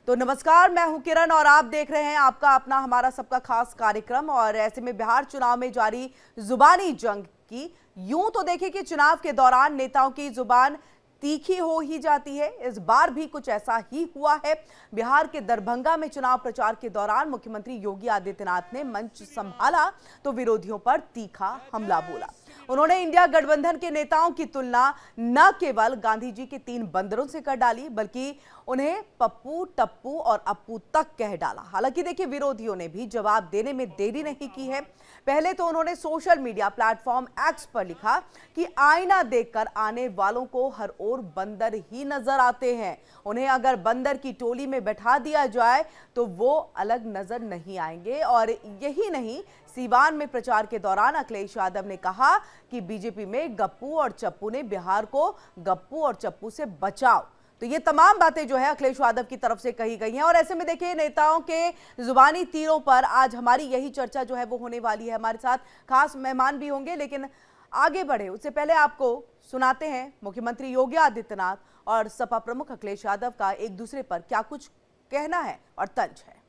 तो नमस्कार, मैं हूं किरण और आप देख रहे हैं आपका अपना हमारा सबका खास कार्यक्रम। और ऐसे में बिहार चुनाव में जारी जुबानी जंग की यूं तो देखें कि चुनाव के दौरान नेताओं की जुबान तीखी हो ही जाती है। इस बार भी कुछ ऐसा ही हुआ है। बिहार के दरभंगा में चुनाव प्रचार के दौरान मुख्यमंत्री योगी आदित्यनाथ ने मंच संभाला तो विरोधियों पर तीखा हमला बोला। उन्होंने इंडिया गठबंधन के नेताओं की तुलना न केवल गांधी जी के 3 बंदरों से कर डाली, बल्कि उन्हें पप्पू, टप्पू और अप्पू तक कह डाला। हालांकि देखिए, विरोधियों ने भी जवाब देने में देरी नहीं की है। पहले तो उन्होंने सोशल मीडिया प्लेटफॉर्म एक्स पर लिखा कि आईना देखकर आने वालों को हर ओर बंदर ही नजर आते हैं। उन्हें अगर बंदर की टोली में बैठा दिया जाए तो वो अलग नजर नहीं आएंगे। और यही नहीं, सीवान में प्रचार के दौरान अखिलेश यादव ने कहा कि बीजेपी में गप्पू और चप्पू ने बिहार को गप्पू और चप्पू से बचाओ। तो ये तमाम बातें जो है अखिलेश यादव की तरफ से कही गई हैं। और ऐसे में देखिए, नेताओं के जुबानी तीरों पर आज हमारी यही चर्चा जो है वो होने वाली है। हमारे साथ खास मेहमान भी होंगे, लेकिन आगे बढ़े उससे पहले आपको सुनाते हैं मुख्यमंत्री योगी आदित्यनाथ और सपा प्रमुख अखिलेश यादव का एक दूसरे पर क्या कुछ कहना है और तंज है।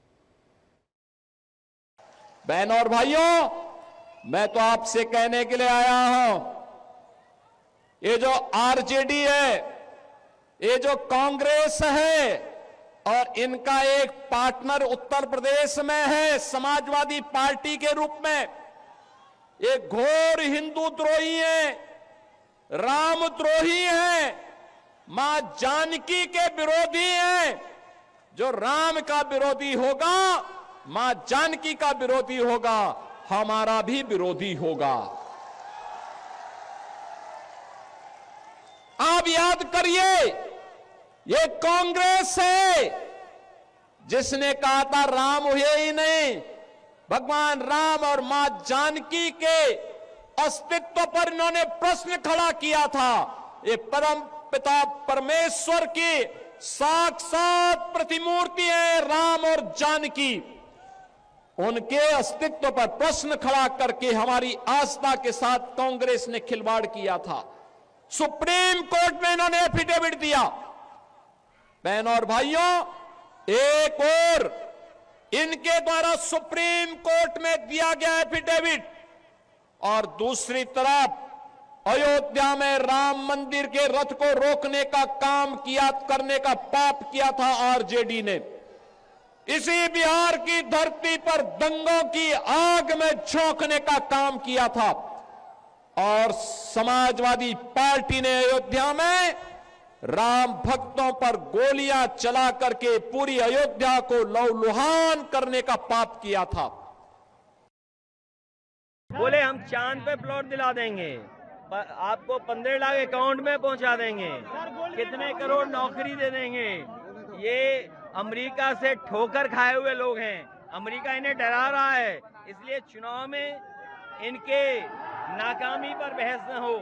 बहनों और भाइयों, मैं तो आपसे कहने के लिए आया हूं, ये जो आरजेडी है, ये जो कांग्रेस है और इनका एक पार्टनर उत्तर प्रदेश में है समाजवादी पार्टी के रूप में, ये घोर हिंदू द्रोही है, राम द्रोही है, मां जानकी के विरोधी हैं। जो राम का विरोधी होगा, मां जानकी का विरोधी होगा, हमारा भी विरोधी होगा। आप याद करिए, ये कांग्रेस है जिसने कहा था राम हुए ही नहीं, भगवान राम और मां जानकी के अस्तित्व पर इन्होंने प्रश्न खड़ा किया था। ये परम पिता परमेश्वर की साक्षात प्रतिमूर्ति है राम और जानकी। उनके अस्तित्व पर प्रश्न खड़ा करके हमारी आस्था के साथ कांग्रेस ने खिलवाड़ किया था। सुप्रीम कोर्ट में इन्होंने एफिडेविट दिया। बहनों और भाइयों, एक और इनके द्वारा सुप्रीम कोर्ट में दिया गया एफिडेविट और दूसरी तरफ अयोध्या में राम मंदिर के रथ को रोकने का काम किया, करने का पाप किया था आरजेडी ने। इसी बिहार की धरती पर दंगों की आग में झोंकने का काम किया था और समाजवादी पार्टी ने अयोध्या में राम भक्तों पर गोलियां चला करके पूरी अयोध्या को लहूलुहान करने का पाप किया था। बोले हम चांद पे प्लॉट दिला देंगे, आपको 15 लाख अकाउंट में पहुंचा देंगे, कितने करोड़ नौकरी दे देंगे। ये अमेरिका से ठोकर खाए हुए लोग हैं, अमेरिका इन्हें डरा रहा है, इसलिए चुनाव में इनके नाकामी पर बहस न हो,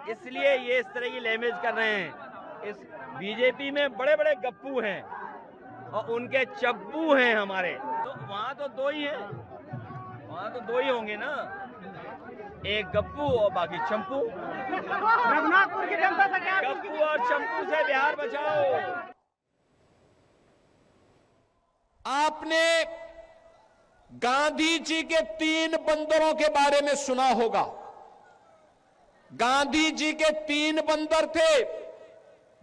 इसलिए ये इस तरह की लैंग्वेज कर रहे हैं। इस बीजेपी में बड़े बड़े गप्पू हैं और उनके चप्पू हैं हमारे। तो वहां तो 2 ही हैं, वहां तो 2 ही होंगे ना, एक गप्पू और बाकी चंपू। रघुनाथपुर की जनता से क्या, गप्पू और चंपू से बिहार बचाओ। आपने गांधी जी के 3 बंदरों के बारे में सुना होगा। गांधी जी के 3 बंदर थे।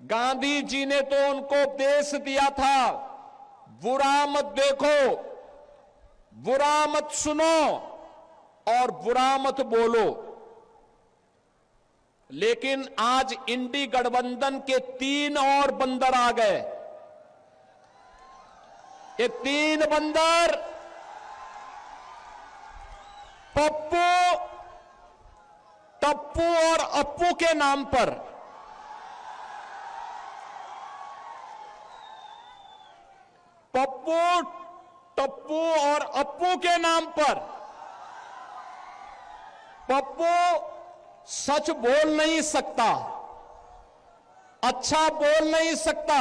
गांधी जी ने तो उनको उपदेश दिया था, बुरा मत देखो, बुरा मत सुनो और बुरा मत बोलो। लेकिन आज इंडी गठबंधन के 3 और बंदर आ गए। ये 3 बंदर पप्पू, टप्पू और अप्पू के नाम पर पप्पू, टप्पू और अप्पू के नाम पर पप्पू सच बोल नहीं सकता, अच्छा बोल नहीं सकता,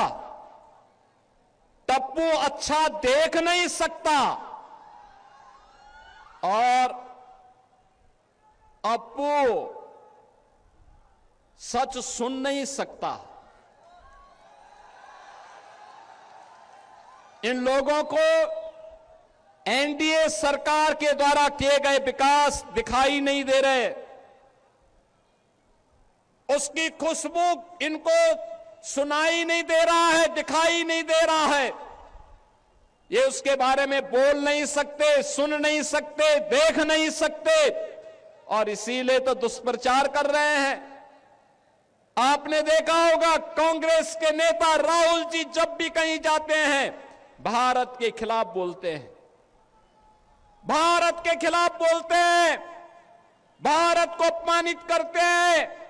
टप्पू अच्छा देख नहीं सकता और अप्पू सच सुन नहीं सकता। इन लोगों को एनडीए सरकार के द्वारा किए गए विकास दिखाई नहीं दे रहे, उसकी खुशबू इनको सुनाई नहीं दे रहा है, दिखाई नहीं दे रहा है। ये उसके बारे में बोल नहीं सकते, सुन नहीं सकते, देख नहीं सकते, और इसीलिए तो दुष्प्रचार कर रहे हैं। आपने देखा होगा कांग्रेस के नेता राहुल जी जब भी कहीं जाते हैं भारत के खिलाफ बोलते हैं, भारत के खिलाफ बोलते हैं, भारत को अपमानित करते हैं,